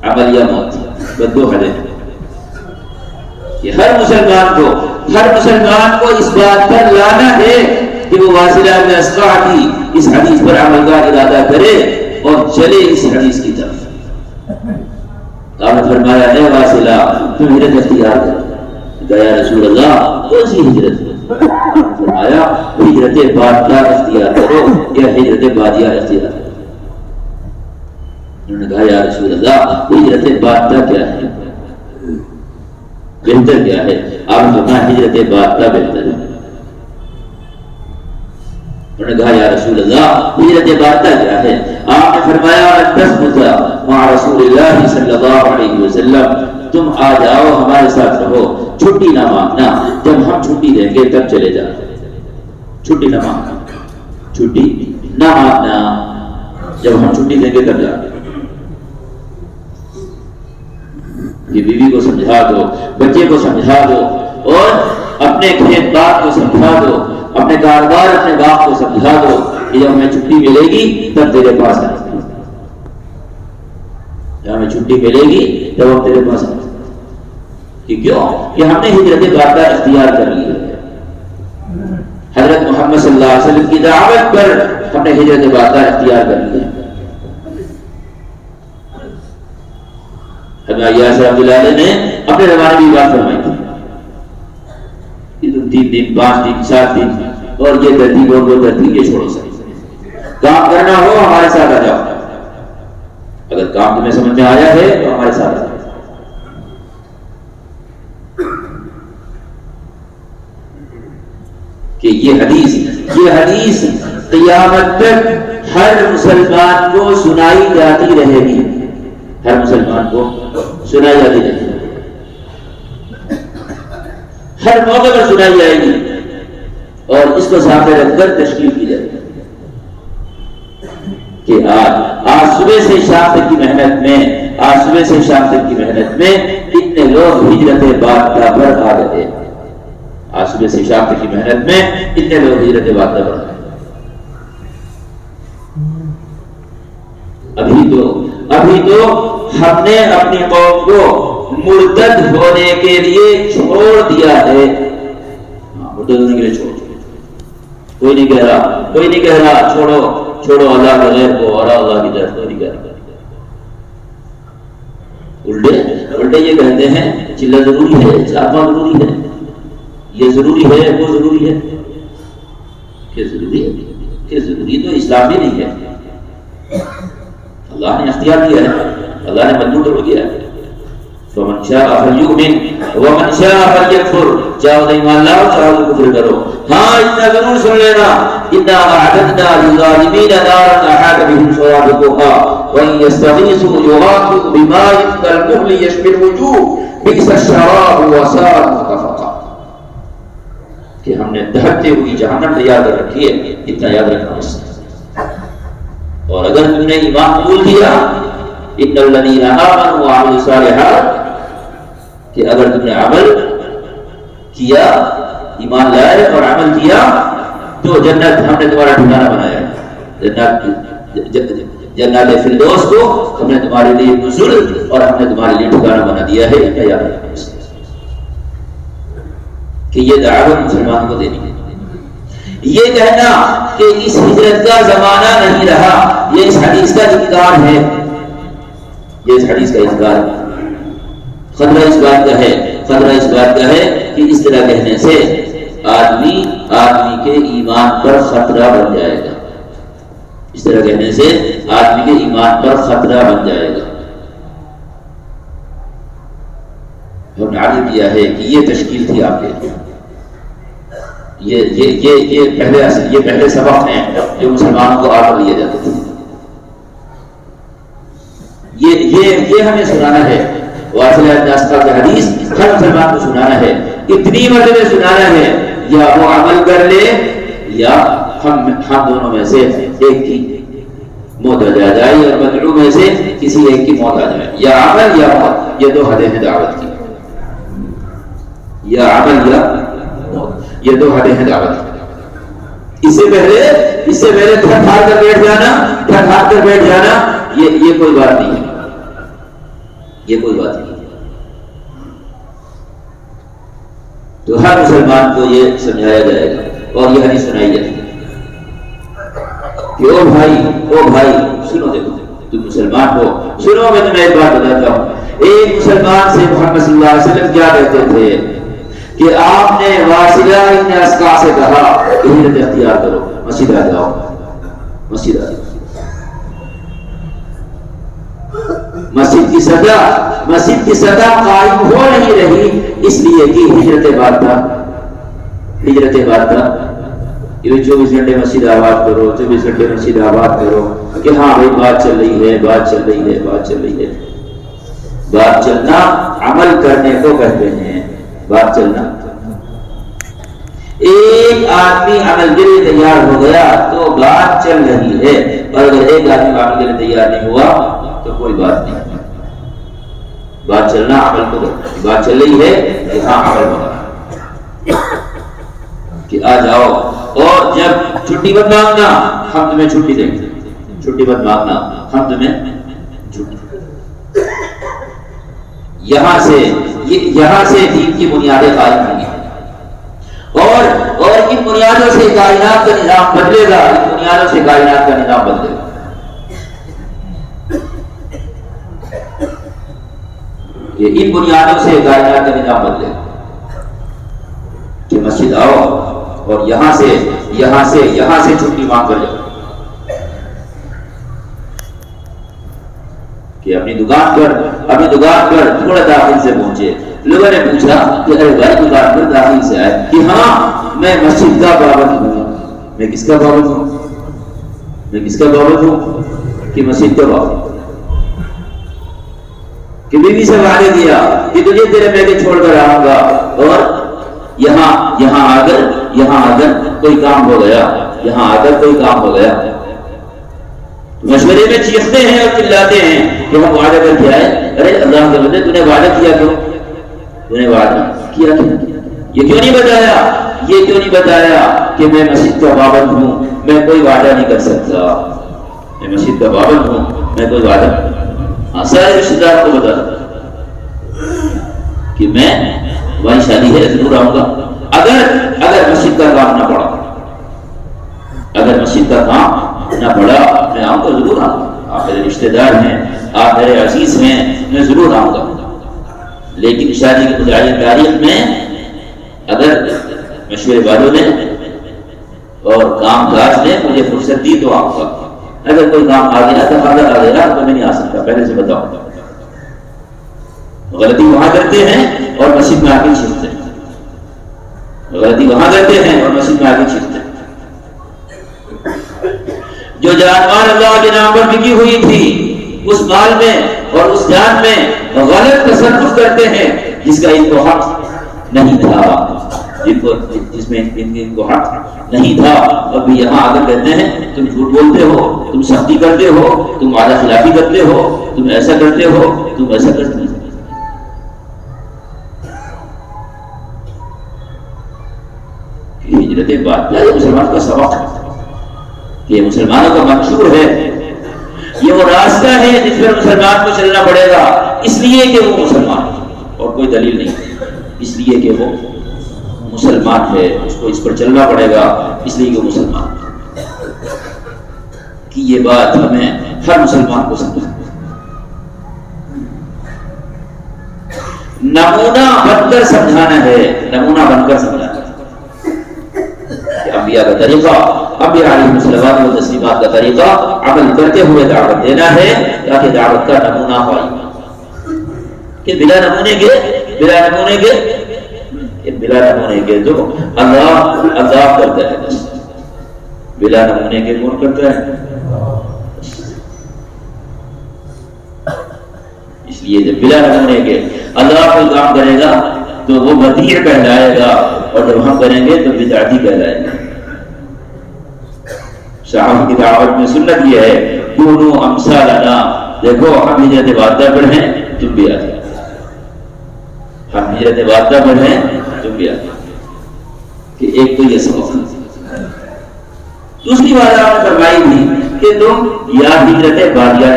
عمل یا موت، بس دو حدیں کہ ہر مسلمان کو اس بات پر لانا ہے کہ وہ واصلہ بن اسقع کی اس حدیث پر عمل کا ارادہ کرے اور چلے اس حدیث کی طرف۔ آپ نے فرمایا اے واصلہ تم ہجرت اختیار کرو۔ کہا یا رسول اللہ کون سی ہجرت؟ فرمایا ہجرت بادیہ اختیار کرو یا ہجرت بادیہ اختیار کرو۔ انہوں نے کہا یا رسول اللہ ہجرت بادیہ کیا ہے، بہتر کیا ہے؟ آپ نے فرمایا ہجرت بادیہ بہتر ہے۔ انہوں نے کہا یا رسول اللہ ہجرت بادیہ کیا ہے؟ آپ نے فرمایا تثبت مع رسول اللہ صلی اللہ علیہ وسلم، تم آ جاؤ ہمارے ساتھ رہو، چھٹی نہ مانگنا، جب ہم چھٹی دیں گے تب چلے جاؤ، چھٹی نہ مانگنا، چھٹی نہ مانگنا، جب ہم چھٹی دیں گے تب جاؤ۔ یہ بیوی کو سمجھا دو، بچے کو سمجھا دو، اور اپنے کھیت باغ کو سمجھا دو، اپنے کاروبار اپنے باغ کو سمجھا دو کہ جب ہمیں چھٹی ملے گی تب تیرے پاس آئیں گے، جب ہمیں چھٹی ملے گی تب ہم تیرے پاس آئیں گے۔ کیوں کہ ہم نے ہجرت بادیہ اختیار کر لی ہے، حضرت محمد صلی اللہ علیہ وسلم کی دعوت پر ہم نے ہجرت بادیہ اختیار کر لی ہے۔ حضرت یاسر عبداللہ نے اپنے زمانے میں بات فرمائی تھی کہ تم 3 دن 5 دن 7 دن اور یہ ترتیب اور وہ ترتیب یہ چھوڑو، سکتے کام کرنا ہو ہمارے ساتھ آ جاؤ، اگر کام تمہیں سمجھ میں آیا ہے تو ہمارے ساتھ آ جاؤ۔ کہ یہ حدیث قیامت تک ہر مسلمان کو سنائی جاتی رہے گی، ہر مسلمان کو سنائی جاتی رہے گی، ہر موقع پر سنائی جائے گی، اور اس کو سامنے رکھ کر تشکیل کی جائے گی کہ آج صبح سے شام تک کی محنت میں اتنے لوگ ہجرت بادیہ پر آ گئے، آج صبح سے شام تک کی محنت میں اتنے لوگ ہجرت بادیہ پر آ گئے۔ ابھی تو ہم نے اپنی قوم کو مرتد ہونے کے لیے چھوڑ دیا ہے، مرتد ہونے کے لیے چھوڑ دیا، کوئی نہیں کہہ رہا چھوڑو اللہ کے غیر کو اور اللہ کی طرف، کوئی نہیں کہہ رہا۔ الٹے یہ کہتے ہیں چلہ ضروری ہے، چاپا ضروری ہے، یہ ضروری ہے، وہ ضروری ہے، کہ ضروری تو اسلام بھی نہیں ہے، اللہ نے اختیار دیا ہے، اللہ نے منظور کر دیا ہے۔ فمن شاء فلیؤمن ومن شاء فلیکفر، چاہو تو ایمان لاؤ چاہو تو کفر کرو۔ ہاں اتنا ضرور سن لینا، انا اعددنا للظالمین نارا احاط بهم سرادقها وان یستغیثوا یغاثوا بماء کالمہل یشوی الوجوہ بئس الشراب وساءت مرتفقا، کہ ہم نے دہکتے ہوئی جہنم تیار کر رکھی ہے، اتنا یاد رکھنا اس سے۔ اور اگر تم نے ایمان قبول کیا، ان الذین آمنوا وعملوا الصالحات، کہ اگر تم نے عمل کیا، ایمان لائے اور عمل کیا، تو جنت ہم نے تمہارا ٹھکانہ بنایا ہے، جنت فردوس کو ہم نے تمہارے لیے نزل اور ہم نے تمہارے لیے ٹھکانہ بنا دیا ہے۔ کیا یاد رکھنا اس کہ یہ دعوت مسلمانوں کو دینی ہے۔ یہ کہنا کہ اس ہجرت کا زمانہ نہیں رہا، یہ اس حدیث کا انکار ہے، یہ اس حدیث کا انکار ہے۔ خطرہ اس بات کا ہے کہ اس طرح کہنے سے آدمی کے ایمان پر خطرہ بن جائے گا، اس طرح کہنے سے آدمی کے ایمان پر خطرہ بن جائے گا۔ ہم نے عادی کیا ہے کہ یہ تشکیل تھی آپ کے لیے، یہ پہلے سبق ہیں جو مسلمانوں کو آ کر لیے جاتے تھے، یہ ہمیں سنانا ہے، واصلہ بن اسقع کی حدیث ہر مسلمان کو سنانا ہے، اتنی مرتبہ سنانا ہے، یا وہ عمل کر لے یا ہم دونوں میں سے ایک کی موت آ جائے، اور مدعو میں سے کسی ایک کی موت آ جائے، یا عمل یا موت، یہ دو حدیں ہیں دعوت کی، یا عمل یا موت، یہ دو حدیں ہیں دعوت کی۔ اس سے پہلے تھک ہار کر بیٹھ جانا، یہ کوئی بات نہیں ہے، یہ کوئی بات نہیں ہے۔ تو ہر مسلمان کو یہ سمجھایا جائے گا اور یہ حدیث سنائی جائے گی کہ او بھائی سنو، دیکھو تم مسلمان ہو، سنو میں تمہیں ایک بات بتاتا ہوں۔ ایک مسلمان سے محمد صلی اللہ علیہ وسلم کیا کہتے تھے کہ آپ نے واصلہ ابن اسقع سے کہا کہ ہجرت اختیار کرو، مسجد آ جاؤ، مسجد آ جاؤ۔ مسجد کی سطح قائم ہو نہیں رہی، اس لیے کہ ہجرت بادہ یہ 24 گھنٹے مسجد آباد کرو، 24 گھنٹے مسجد آباد کرو کہ ہاں بھائی بات چل رہی ہے۔ بات چلنا عمل کرنے کو کہتے ہیں، بات چلنا۔ ایک آدمی عمل کے لیے تیار ہو گیا تو بات چل رہی ہے، اور اگر ایک آدمی عمل کے لیے تیار نہیں ہوا تو کوئی بات نہیں۔ بات چلنا عمل کو کرنا، بات چل رہی ہے کہ ہاں عمل کرنا، کہ آ جاؤ۔ اور جب چھٹی مت مانگنا، ہم تمہیں چھٹی دیں گے، چھٹی مت مانگنا، ہم تمہیں چھٹی۔ یہاں سے دین کی بنیادیں قائم ہوں گی، اور ان بنیادوں سے کائنات کا نظام بدلے گا، ان بنیادوں سے کائنات کا نظام بدلے گا۔ ان بنیادوں سے کائنات کا نظام بدلے گا کہ مسجد آؤ اور یہاں سے چھٹی مانگ کر جاؤ، کہ اپنی دکان پر تھوڑا داخل سے پہنچے۔ لوگوں نے پوچھا کہ ارے بھائی دکان پر داخل سے آئے کہ ہاں میں مسجد کا پابند ہوں۔ میں کس کا پابند ہوں؟ کہ مسجد کا پابند۔ کہ بیوی سے وعدہ کیا کہ تجھے تیرے بیٹے چھوڑ کر آؤں گا، اور یہاں آ کر کوئی کام ہو گیا، مشورے میں چیختے ہیں اور چلاتے ہیں کہ ہم وعدہ کر کے آئے۔ ارے اللہ کے بندے، تو نے وعدہ کیا کیوں؟ یہ کیوں نہیں بتایا کہ میں مسجد کا پابند ہوں، میں کوئی وعدہ نہیں کر سکتا، میں مسجد کا پابند ہوں، میں کوئی وعدہ نہیں۔ سارے رشتے دار کو بتا کہ میں تمہاری شادی ہے ضرور آؤں گا، اگر مسجد کا کام نہ پڑا میں آؤں گا، ضرور آؤں گا۔ آپ میرے رشتے دار ہیں، آپ میرے عزیز ہیں، میں ضرور آؤں گا۔ لیکن شادی کی متعین تاریخ میں اگر مشورے والوں نے اور کام کاج نے مجھے فرصت دی تو آؤں گا۔ اگر کوئی کام آ گیا تو میں نہیں آ سکتا، پہلے سے بتاؤں۔ غلطی وہاں کرتے ہیں اور مسجد میں آ کے چھینتے ہیں، جو جان مال اللہ کے نام پر بکی ہوئی تھی، اس مال میں اور اس جان میں غلط تصرف کرتے ہیں جس کا ان کو حق نہیں تھا، جس میں ان کو حق نہیں تھا، اور بھی یہاں آ کر کہتے ہیں تم جھوٹ بولتے ہو، تم سختی کرتے ہو، تم وعدہ خلافی کرتے ہو، تم ایسا کرتے ہو، تم ایسا کرتے ہو۔ ہجرت بادہ یہ مسلمان کا سبق ہے، یہ مسلمانوں کا منشور ہے، یہ وہ راستہ ہے جس پر مسلمان کو چلنا پڑے گا، اس لیے کہ وہ مسلمان ہے اور کوئی دلیل نہیں، اس لیے کہ وہ مسلمان ہے، اس کو اس پر چلنا پڑے گا، اس لیے کہ وہ مسلمان ہے۔ کہ یہ بات ہمیں ہر مسلمان کو سمجھنا، نمونہ بن کر سمجھانا ہے، کہ انبیاء کا طریقہ، انبیاء علیہ الصلوات و تسلیمات کا طریقہ عمل کرتے ہوئے دعوت دینا ہے، تاکہ دعوت کا نمونہ ہو۔ کہ بلا نمونے کے تو اللہ کرتا ہے، بس بلا نمونے کے کون کرتا ہے؟ اس لیے جب بلا نمونے کے اللہ کوئی کام کرے گا تو وہ بدیع کہلائے گا، اور جب ہم کریں گے تو بدعتی کہلائے گا۔ صحابہ کی دعوت میں سنت یہ ہے، کونوا امثالنا، دیکھو ہم ہجرت بادہ پر ہیں، تم بھی آ جاؤ، ہم ہجرت بادہ پر ہیں، تم بھی آ جاؤ۔ کہ ایک تو یہ سبق ہے۔ دوسری بات آپ نے فرمائی تھی کہ تم یا ہجرت بادیہ